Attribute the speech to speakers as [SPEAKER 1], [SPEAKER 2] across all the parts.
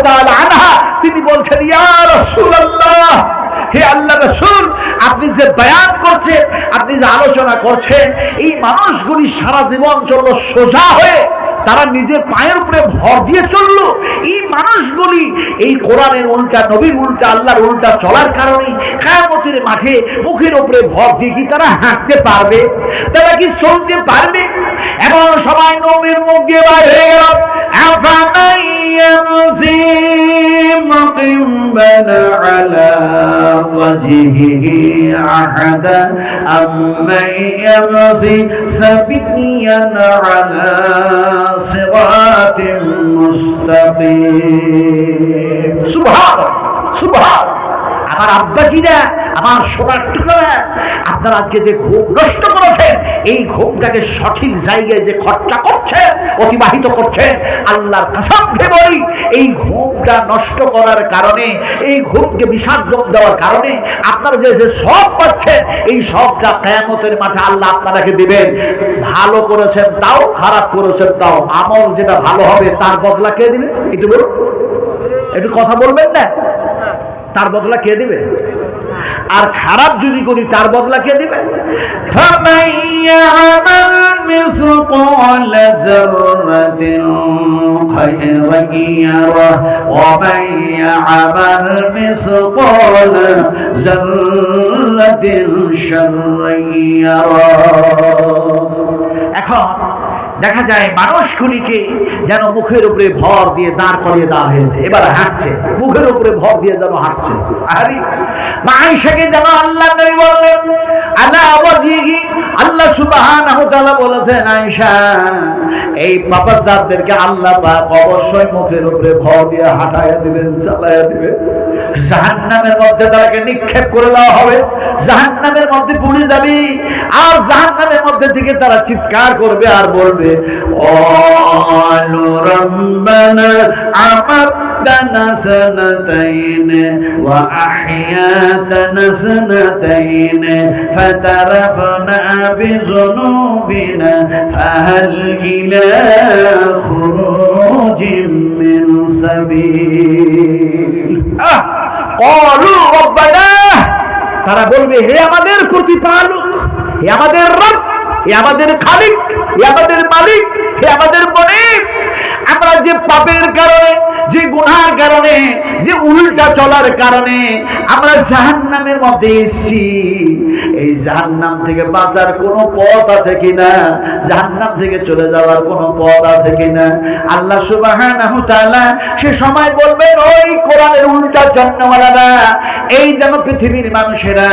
[SPEAKER 1] তাআলা আনহা তিনি বলছেন, ইয়া রাসূলুল্লাহ, হে আল্লাহ রাসূল, আপনি যে বয়ান করছেন, আপনি যে আলোচনা করছেন, এই মানুষগুলি সারা জীবন চললো সোজা হয়ে, তারা নিজের পায়ের উপরে ভর দিয়ে চললো। এই মানুষগুলি এই কোরআনের উল্টা, নবীর উল্টা, আল্লাহর উল্টা চলার কারণে কিয়ামতের মাঠে মুখের উপরে ভর দিয়ে কি তারা হাঁটতে পারবে? তারা কি চলতে পারবে? এখন সবাই নবীর মুখ দিয়ে বাইর হয়ে গেল, আফামান ইয়ামশি মুকিম্মান আলা ওয়াজহিহি আহাদা আম্মান ইয়ামশি সাবিয়ান আলা সিরাতিন মুস্তাকিম। সুবহানাল্লাহ, সুবহানাল্লাহ। আমার আব্বাজিরা, আমার সোনার টুকরা, আপনারা আজকে যে ঘুম নষ্ট করেছেন, এই ঘুমটাকে সঠিক জায়গায় যে খরচা করছে, অতিবাহিত করছে, আল্লাহর কসম খেয়ে বলি, এই ঘুমটা নষ্ট করার কারণে, এই ঘুমকে বিষাদ দেওয়ার কারণে আপনারা যে সব পাচ্ছেন, এই সবটা কিয়ামতের মাঠে আল্লাহ আপনাকে দিবেন। ভালো করেছেন তাও, খারাপ করেছেন তাও, আমল যেটা ভালো হবে তার বদলা কে দিবে? একটু বলুন, একটু কথা বলবেন না? তার বদলা কে দিবে? আর খারাপ যদি করি তার বদলা কে দিবে? ফামান ইয়ামাল মিসকাল যাররাতিন খায়রান ইয়ারা ওয়া মান ইয়ামাল মিসকাল যাররাতিন শাররান ইয়ারা। এখন দেখা যায় মানুষগুলিকে যেন মুখের উপরে ভর দিয়ে দাঁড় করিয়ে দেওয়া হয়েছে, এবার হাঁটছে, মুখের উপরে ভর দিয়ে যেন হাঁটছে। আরে মা আয়েশাকে যেন আল্লাহ নবী বললেন, আলা ওয়াজহিহি, আল্লাহ সুবহানাহু ওয়া তাআলা বলেছেন, আয়েশা, এই পাপাচারদেরকে আল্লাহ পাক অবশ্যই মুখের উপরে ভর দিয়ে হাঁটাইয়া দিবেন, চালাইয়া দিবেন। জাহান্নামের মধ্যে তাদেরকে নিক্ষেপ করে দেওয়া হবে, জাহান্নামের মধ্যে পুড়ে যাবে, আর জাহান্নামের মধ্যে থেকে তারা চিৎকার করবে আর বলবে, قالوا ربنا أمتنا سنتين وأحياتنا سنتين فاعترفنا بذنوبنا فهل إلى خروج من سبيل। قالوا ربنا, তারা বলবে, হে আমাদের প্রতিপালক, হে আমাদের রব, হে আমাদের খালিক, হে আমাদের মালিক, হে আমাদের মালিক, আমরা যে পাপের কারণে, যে গুনাহের কারণে, যে উল্টা চলার কারণে আমরা জাহান্নামের মধ্যে এসেছি, এই জাহান্নাম থেকে বাঁচার কোনো পথ আছে কিনা, জাহান্নাম থেকে চলে যাওয়ার কোনো পথ আছে কিনা? আল্লাহ সুবহানাহু ওয়া তাআলা সে সময় বলবেন, ওই কোরআনের উল্টা জন্মওয়ালারা, এই যেন পৃথিবীর মানুষেরা,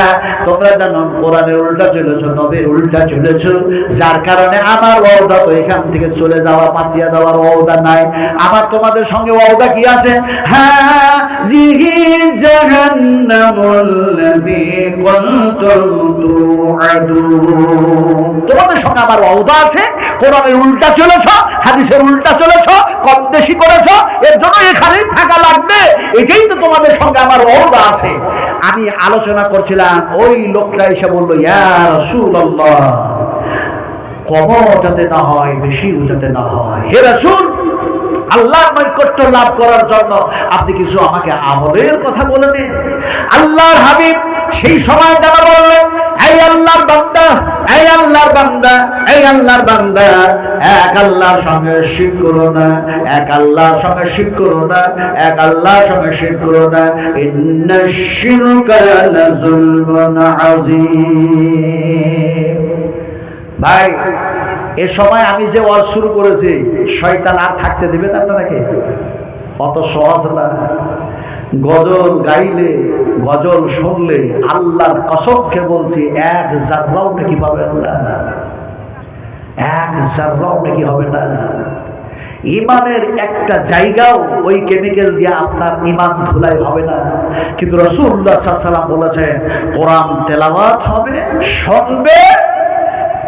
[SPEAKER 1] তোমরা জানো কোরআনের উল্টা চলেছো, নবীর উল্টা চলেছো, যার কারণে আমার ওয়াদা তো এখান থেকে চলে যাওয়া, বাঁচিয়ে দেওয়ার ওয়াদা নাই। আমার তোমাদের সঙ্গে ওয়াদা কি আছে? হ্যাঁ, জিহি জাহান্নামুল্লাযী কুনতুম তুআদুন, তোমাদের সঙ্গে আমার ওয়াদা আছে। কোরআনের উল্টা চলেছো, হাদিসের উল্টা চলেছো, কম বেশি করেছো, এর জন্য এখানেই থাকা লাগবে, এটাই তো তোমাদের সঙ্গে আমার ওয়াদা আছে। আমি আলোচনা করছিলাম, ওই লোকটা এসে বলল, ইয়া রাসূলুল্লাহ, কমও যাতে না হয়, বেশিও যাতে না হয়, হে রাসূল, আল্লাহর নৈকট্য লাভ করার জন্য আপনি কিছু আমাকে আমলের কথা বলে দিন। আল্লাহর হাবিব সেই সময় যারা বললেন, এই আল্লাহর বান্দা, এই আল্লাহর বান্দা, এই আল্লাহর বান্দা, এক আল্লাহর সঙ্গে শিরক করো না, এক আল্লাহর সঙ্গে শিরক করো না, এক আল্লাহর সঙ্গে শিরক করো না, ইন্নাশ শিরকা লাযুলমুন আযীম। ভাই, এ সময় আমি যে ওয়াজ শুরু করেছি, শয়তান আর থাকতে দেবেন আপনাকে? অত সহজ না। গজল গাইলে, গজল শুনলে, আল্লাহর কসমকে বলছি, এক জাররাও নাকি পাবেন না, এক জাররাও নাকি হবে না। ইমানের একটা জায়গাও ওই কেমিক্যাল দিয়ে আপনার ইমান ধুলাই হবে না। কিন্তু রাসূলুল্লাহ সাল্লাল্লাহু আলাইহি ওয়াসাল্লাম বলেছেন, কোরআন তেলাওয়াত হবে, শুনবে,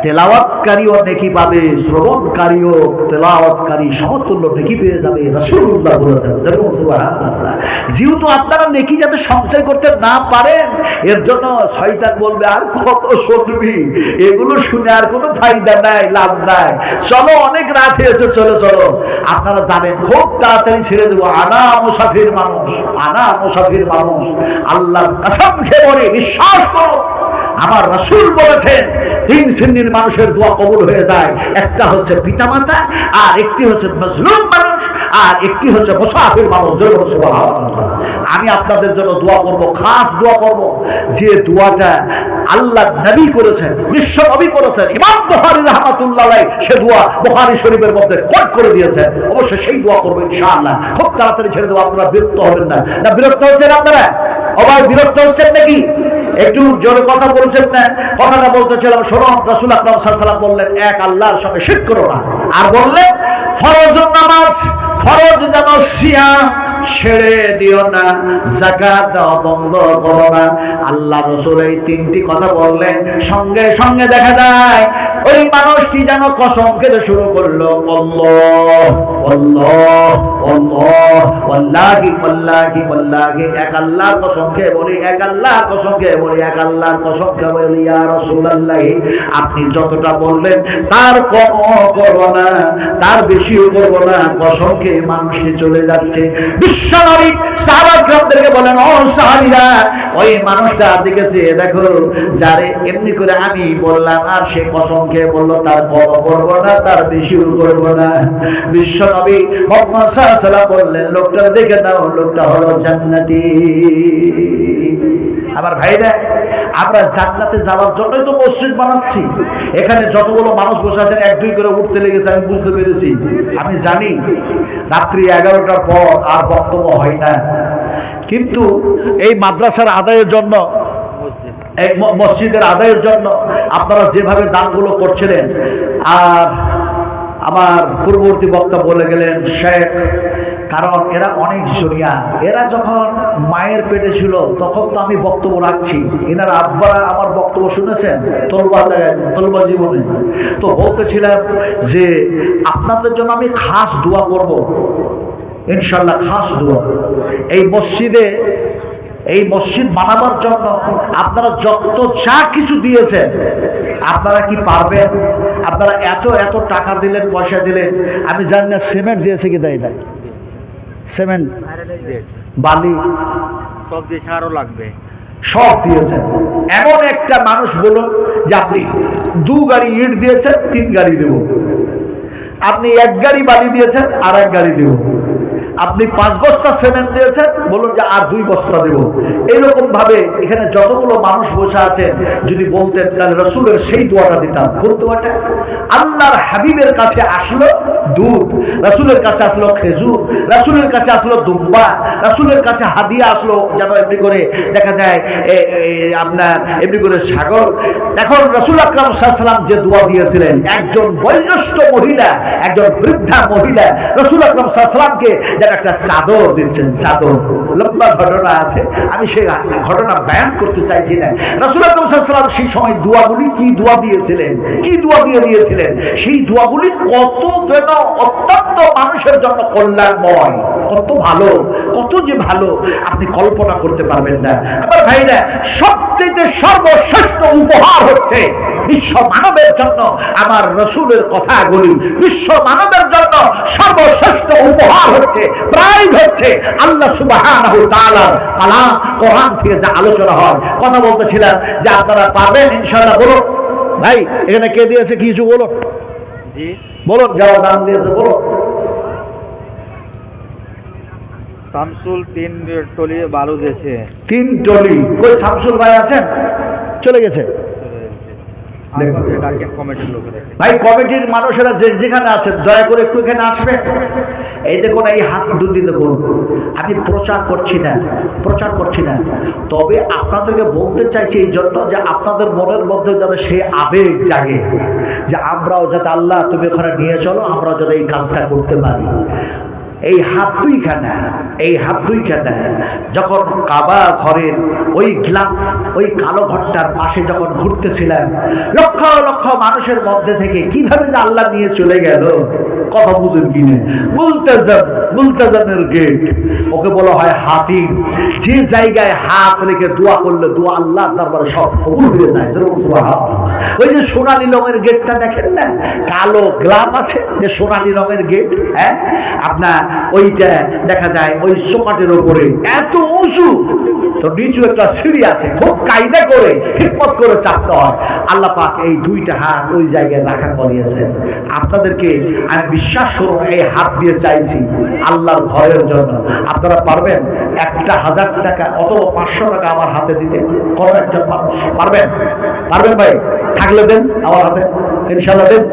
[SPEAKER 1] তেলাওয়াতকারীও নেকি পাবে, শ্রবণকারীও তেলাওয়াতকারী সমতুল্য নেকি পেয়ে যাবে, রাসূলুল্লাহ বলেছেন। সুবহানাল্লাহ। যেহেতু আপনারা নেকি যাতে সঞ্চয় করতে না পারেন, এর জন্য শয়তান বলবে আর কত শুনবি, এগুলো শুনে আর কোনো ফায়দা নাই, লাভ নাই, চলো অনেক রাত হয়েছে, চলো চলো। আপনারা যাবেন, খুব তাড়াতাড়ি ছেড়ে দেবো। আনা মুসাফির মানুষ, আনা মুসাফির মানুষ। আল্লাহর কসম খেয়ে বলি, বিশ্বাস করো, আমার রাসূল বলেছেন তিন শ্রেণীর মানুষের দোয়া কবুল হয়ে যায়। একটা হচ্ছে পিতামাতা, আর একটি হচ্ছে মজলুম মানুষ, আর একটি হচ্ছে মুসাফির মানুষ। আমি আপনাদের জন্য দোয়া করব, খাস দোয়া করব, যে দোয়াটা আল্লাহ নবী করেছেন, বিশ্ব নবী করেছেন, ইমাম বুখারী রাহমাতুল্লাহ আলাইহি সে দোয়া বুখারী শরীফের মধ্যে কোট করে দিয়েছেন। অবশ্যই সেই দোয়া করব ইনশাআল্লাহ। খুব তাড়াতাড়ি ছেড়ে দেবো, আপনারা বিরক্ত হবেন না। না বিরক্ত হচ্ছেন আপনারা? আবার বিরক্ত হচ্ছেন নাকি? একটু জোরে কথা বলছেন না? কথাটা বলতেছিলাম, শোনো, রাসূল আকরাম সাল্লাল্লাহু আলাইহি ওয়াসাল্লাম বললেন এক আল্লাহর সঙ্গে শিরক করো না। আর বললেন ফরজ নামাজ, ফরজ যেন সিয়াম ছেড়ে দিও না, যাকাত দাও বন্ধ করো না। আল্লাহ রাসূল এই তিনটি কথা বললেন, সঙ্গে সঙ্গে দেখা যায় ওই মানুষটি যেন কসম খেতে শুরু করলো, আল্লাহ আল্লাহ আল্লাহ, ওয়াল্লাহি ওয়াল্লাহি ওয়াল্লাহি, এক আল্লাহর কসম খেয়ে বলি, এক আল্লাহর কসম খেয়ে বলি, এক আল্লাহর কসম খেয়ে বলি, ইয়া রাসূলুল্লাহ আপনি যতটা বললেন তার কম করব না, তার বেশিও করব না। কসম খেয়ে মানুষটি চলে যাচ্ছে। বিশ্বনবী সাহাবাদেরকে বলেন, ও সাহাবীরা, ওই মানুষটা দিকে চেয়ে দেখো, যারে এমনি করে আমি বললাম আর সে কসম খেয়ে বলল তার কম করব না, তার বেশিও করব না। বিশ্বনবী মুহাম্মদ সাল্লাল্লাহু আলাইহি ওয়াসাল্লাম বললেন, লোকটা দেখে নাও, লোকটা হলো জান্নাতি। আমার ভাইরা, আমরা জান্নাতে যাওয়ার জন্যই তো মসজিদ বানাচ্ছি। এখানে যতগুলো মানুষ বসে আছেন এক দুই করে উঠতে লেগেছে, আমি বুঝতে পেরেছি। আমি জানি রাত্রি 11টার পর আর বক্তব্য হয় না, কিন্তু এই মাদ্রাসার আদায়ের জন্য, এই মসজিদের আদায়ের জন্য আপনারা যেভাবে দানগুলো করছিলেন, আর আমার পূর্ববর্তী বক্তা বলে গেলেন শেখ, কারণ এরা অনেক জরিয়া। এরা যখন মায়ের পেটে ছিল তখন তো আমি বক্তব্য রাখছি, এনার আব্বারা আমার বক্তব্য শুনেছেন তলবা জীবনে। তো বলতেছিলাম যে আপনাদের জন্য আমি খাস দোয়া করব ইনশাল্লাহ, খাস দোয়া। এই মসজিদে, এই মসজিদ বানাবার জন্য আপনারা যত যা কিছু দিয়েছেন, আপনারা কি পারবেন? আপনারা এত এত টাকা দিলেন, পয়সা দিলেন, আমি জানি না সিমেন্ট দিয়েছে কি দেয় না, সিমেন্ট বালি
[SPEAKER 2] সব দিয়েছে, আরো লাগবে,
[SPEAKER 1] সব দিয়েছেন। এমন একটা মানুষ বলুন যে আপনি 2 গাড়ি ইট দিয়েছেন, 3 গাড়ি দেব। আপনি 1 গাড়ি বালি দিয়েছেন, আর 1 গাড়ি দেব। আপনি 5 বস্তা সিমেন্ট দিয়েছেন, বলুন যে আর 2 বস্তা দেব। এইরকম ভাবে এখানে যতগুলো মানুষ বসে আছেন যদি বলতেন, তাহলে রাসূলের সেই দোয়াটা দিতাম। কোন দোয়াটা? আল্লাহর হাবিবের কাছে আসলো দুধ, রাসূলের কাছে আসলো খেজুর, রাসূলের কাছে আসলো দুম্বা, রাসূলের কাছে হাদিয়া আসলো যেন এমনি করে দেখা যায় আপনার এমনি করে সাগর। এখন রাসূল আকরাম সাল্লাল্লাহু আলাইহি ওয়াসাল্লাম যে দোয়া দিয়েছিলেন, একজন বয়োজ্যেষ্ঠ মহিলা, একজন বৃদ্ধা মহিলা রাসূল আকরাম সাল্লাল্লাহু আলাইহি ওয়াসাল্লামকে একটা চাদর দিচ্ছেন। চাদর, লম্বা ঘটনা আছে, আমি সেই ঘটনা বয়ান করতে চাইছি না। রাসূল আকরাম সাল্লাল্লাহু আলাইহি ওয়াসাল্লাম সেই সময় দোয়াগুলি কি দোয়া দিয়েছিলেন, কি দোয়া দিয়েছিলেন, সেই দোয়াগুলি কত যেন অত্যন্ত মানুষের জন্য কল্যাণময়, কত ভালো, কত যে ভালো আপনি কল্পনা করতে পারবেন না। আমার ভাইরা, সবচেয়ে সর্বশ্রেষ্ঠ উপহার হচ্ছে বিশ্ব মানবের জন্য আমার রাসূলের কথাগুলি। বিশ্ব মানবের জন্য সর্বশ্রেষ্ঠ উপহার হচ্ছে, প্রাইজ হচ্ছে আল্লাহ সুবহানাহু ওয়া তাআলার কালাম, কোরআন থেকে যা আলোচনা হয়। কথা বলতেছিলাম যে আপনারা পারবেন ইনশাআল্লাহ। বলুন ভাই, এখানে কে দিয়েছে কিছু বলুন,
[SPEAKER 2] জি
[SPEAKER 1] বলুন, যারা দান দিয়েছে বলুন।
[SPEAKER 2] শামসুল 3 টলি বালু দিয়েছে।
[SPEAKER 1] 3 টলি। কই শামসুল ভাই আছেন? চলে গেছে। ভাই, কমিটির মানুষেরা যেখানে আছেন দয়া করে একটু এখানে আসবে। এই দেখুন, এই হাত দুটি দেখুন, আমি প্রচার করছি না, তবে আপনাদেরকে বলতে চাইছি এই জন্য যে আপনাদের মনের মধ্যে যাতে সেই আবেগ জাগে যে আমরাও যাতে, আল্লাহ তুমি ওখানে নিয়ে চলো, আমরাও যাতে এই কাজটা করতে পারি। এই হাত দুইখানা, এই হাত দুইখানা যখন কাবা ঘরের ওই গ্লাস, ওই কালো ঘরটার পাশে যখন ঘুরতেছিলাম, লক্ষ লক্ষ মানুষের মধ্যে থেকে কিভাবে যে আল্লাহ নিয়ে চলে গেল, কথা বুঝুন কিনে। মুলতাজাম, মুলতাজামের গেট, ওকে বলা হয় হাতির। যে জায়গায় হাত রেখে দোয়া করলে দোয়া আল্লাহ দরবারে সব কবুল হয়ে যায়। ওই যে সোনালী রঙের গেটটা দেখেন না, কালো গ্লাস আছে যে সোনালী রঙের গেট, হ্যাঁ, আপনার ওইটা দেখা যায় ওই চৌকাটের উপরে এত উঁচু, তো নিচু একটা সিঁড়ি আছে, খুব কায়দা করে হিম্মত করে চাপতে হয়। আল্লাহ পাক এই দুইটা হাত ওই জায়গায় রাখা করিয়েছেন। আপনাদেরকে আমি বিশ্বাস করুন, এই হাত দিয়ে চাইছি আল্লাহর ভয়ের জন্য। আপনারা পারবেন 1,000 টাকা অথবা 500 টাকা আমার হাতে দিতে? কোনো একজন মানুষ পারবেন? পারবেন ভাই? থাকলে দেন আমার হাতে, ইনশাআল্লাহ দেন।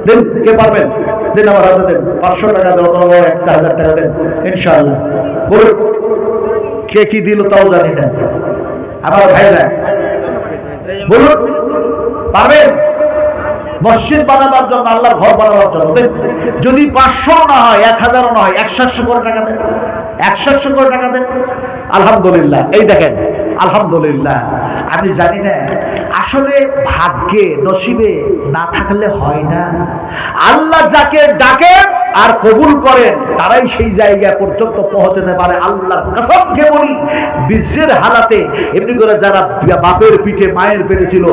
[SPEAKER 1] দেন, কে পারবেন? দেন আমার হাতে দেন। 500 টাকা দেন অথবা 1,000 টাকা দেন, ইনশাআল্লাহ। বলুন কে কি দিল তাও জানি না। আমার ভাইরা বলুন, পারবেন? মসজিদ বানাবার জন্য, আল্লাহর ঘর বানাবার জন্য দেন। যদি 500 না হয়, 1000 না হয়, 100 করে টাকা দেন, 100 করে টাকা দেন। আলহামদুলিল্লাহ। এই দেখেন, আলহামদুলিল্লাহ। আমি জানি না আসলে ভাগ্যে নসিবে না থাকলে হয় না। আল্লাহ যাকে ডাকেন আর কবুল করেন তারাই সেই জায়গা পর্যন্ত পৌঁছতে পারে। আল্লাহর কসমকে বলি, বিশ্বের হালাতে এমনি করে যারা বাপের পিঠে মায়ের পেটে ছিল,